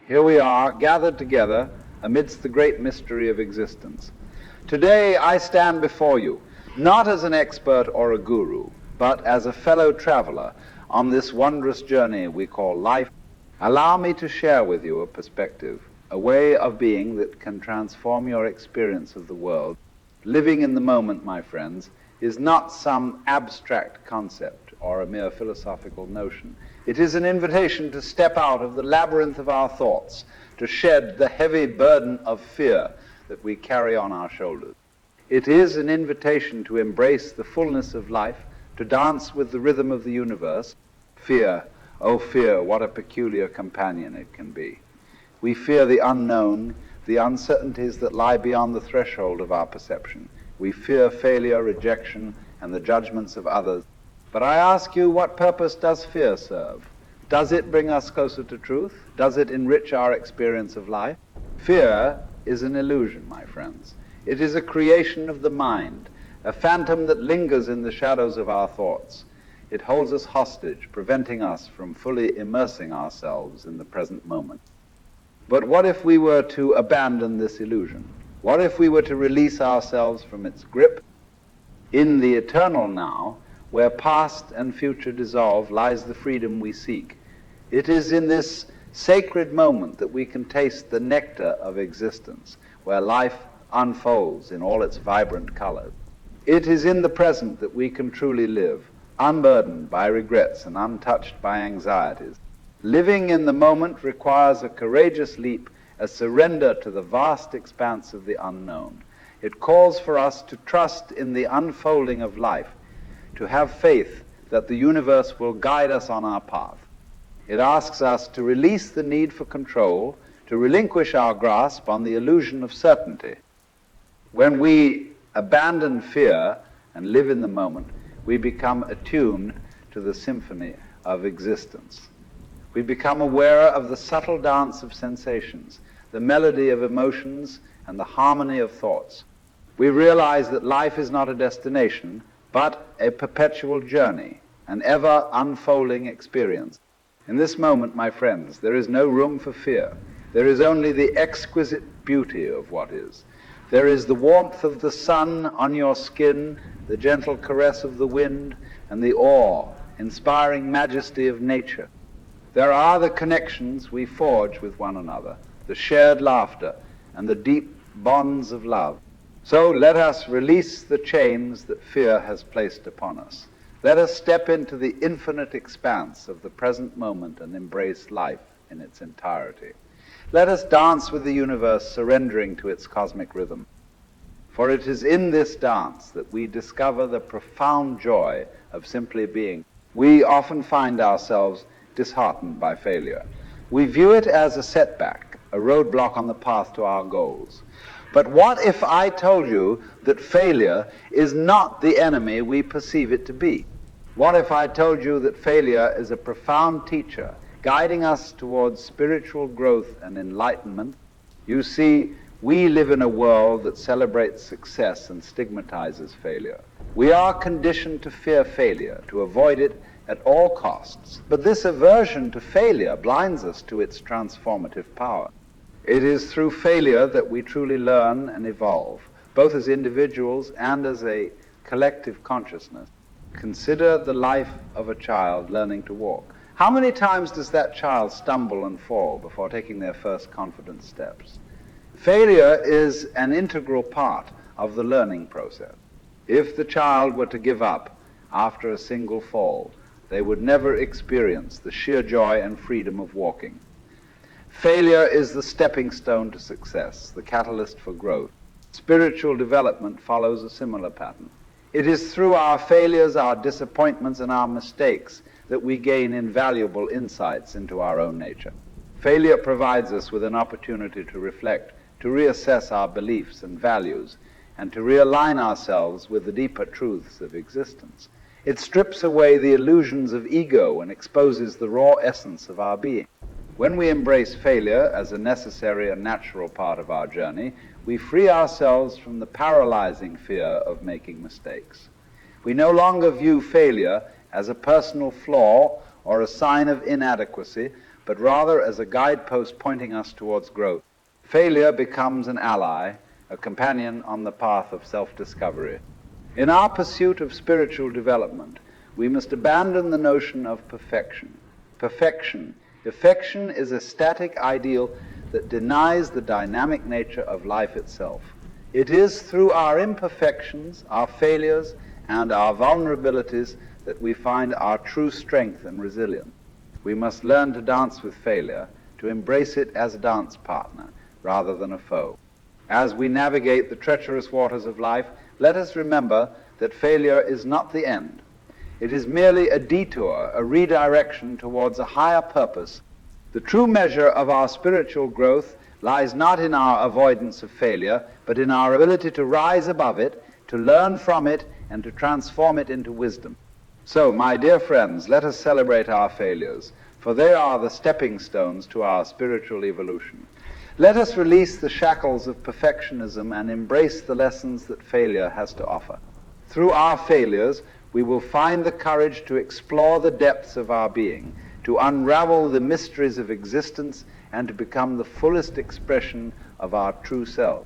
Here we are, gathered together amidst the great mystery of existence. Today I stand before you, not as an expert or a guru, but as a fellow traveler on this wondrous journey we call life. Allow me to share with you a perspective, a way of being that can transform your experience of the world. Living in the moment, my friends, is not some abstract concept or a mere philosophical notion. It is an invitation to step out of the labyrinth of our thoughts, to shed the heavy burden of fear that we carry on our shoulders. It is an invitation to embrace the fullness of life, to dance with the rhythm of the universe. Fear, oh fear, what a peculiar companion it can be. We fear the unknown, the uncertainties that lie beyond the threshold of our perception. We fear failure, rejection, and the judgments of others. But I ask you, what purpose does fear serve? Does it bring us closer to truth? Does it enrich our experience of life? Fear is an illusion, my friends. It is a creation of the mind, a phantom that lingers in the shadows of our thoughts. It holds us hostage, preventing us from fully immersing ourselves in the present moment. But what if we were to abandon this illusion? What if we were to release ourselves from its grip? In the eternal now, where past and future dissolve, lies the freedom we seek. It is in this sacred moment that we can taste the nectar of existence, where life unfolds in all its vibrant colors. It is in the present that we can truly live, unburdened by regrets and untouched by anxieties. Living in the moment requires a courageous leap, a surrender to the vast expanse of the unknown. It calls for us to trust in the unfolding of life, to have faith that the universe will guide us on our path. It asks us to release the need for control, to relinquish our grasp on the illusion of certainty. When we abandon fear and live in the moment, we become attuned to the symphony of existence. We become aware of the subtle dance of sensations, the melody of emotions, and the harmony of thoughts. We realize that life is not a destination, but a perpetual journey, an ever unfolding experience. In this moment, my friends, there is no room for fear. There is only the exquisite beauty of what is. There is the warmth of the sun on your skin, the gentle caress of the wind, and the awe-inspiring majesty of nature. There are the connections we forge with one another, the shared laughter, and the deep bonds of love. So let us release the chains that fear has placed upon us. Let us step into the infinite expanse of the present moment and embrace life in its entirety. Let us dance with the universe, surrendering to its cosmic rhythm. For it is in this dance that we discover the profound joy of simply being. We often find ourselves disheartened by failure. We view it as a setback, a roadblock on the path to our goals. But what if I told you that failure is not the enemy we perceive it to be? What if I told you that failure is a profound teacher, guiding us towards spiritual growth and enlightenment? You see, we live in a world that celebrates success and stigmatizes failure. We are conditioned to fear failure, to avoid it at all costs. But this aversion to failure blinds us to its transformative power. It is through failure that we truly learn and evolve, both as individuals and as a collective consciousness. Consider the life of a child learning to walk. How many times does that child stumble and fall before taking their first confident steps? Failure is an integral part of the learning process. If the child were to give up after a single fall, they would never experience the sheer joy and freedom of walking. Failure is the stepping stone to success, the catalyst for growth. Spiritual development follows a similar pattern. It is through our failures, our disappointments, and our mistakes that we gain invaluable insights into our own nature. Failure provides us with an opportunity to reflect, to reassess our beliefs and values, and to realign ourselves with the deeper truths of existence. It strips away the illusions of ego and exposes the raw essence of our being. When we embrace failure as a necessary and natural part of our journey, we free ourselves from the paralyzing fear of making mistakes. We no longer view failure as a personal flaw or a sign of inadequacy, but rather as a guidepost pointing us towards growth. Failure becomes an ally, a companion on the path of self-discovery. In our pursuit of spiritual development, we must abandon the notion of perfection. Perfection is a static ideal that denies the dynamic nature of life itself. It is through our imperfections, our failures, and our vulnerabilities that we find our true strength and resilience. We must learn to dance with failure, to embrace it as a dance partner rather than a foe. As we navigate the treacherous waters of life, let us remember that failure is not the end. It is merely a detour, a redirection towards a higher purpose. The true measure of our spiritual growth lies not in our avoidance of failure, but in our ability to rise above it, to learn from it, and to transform it into wisdom. So, my dear friends, let us celebrate our failures, for they are the stepping stones to our spiritual evolution. Let us release the shackles of perfectionism and embrace the lessons that failure has to offer. Through our failures, we will find the courage to explore the depths of our being, to unravel the mysteries of existence, and to become the fullest expression of our true self.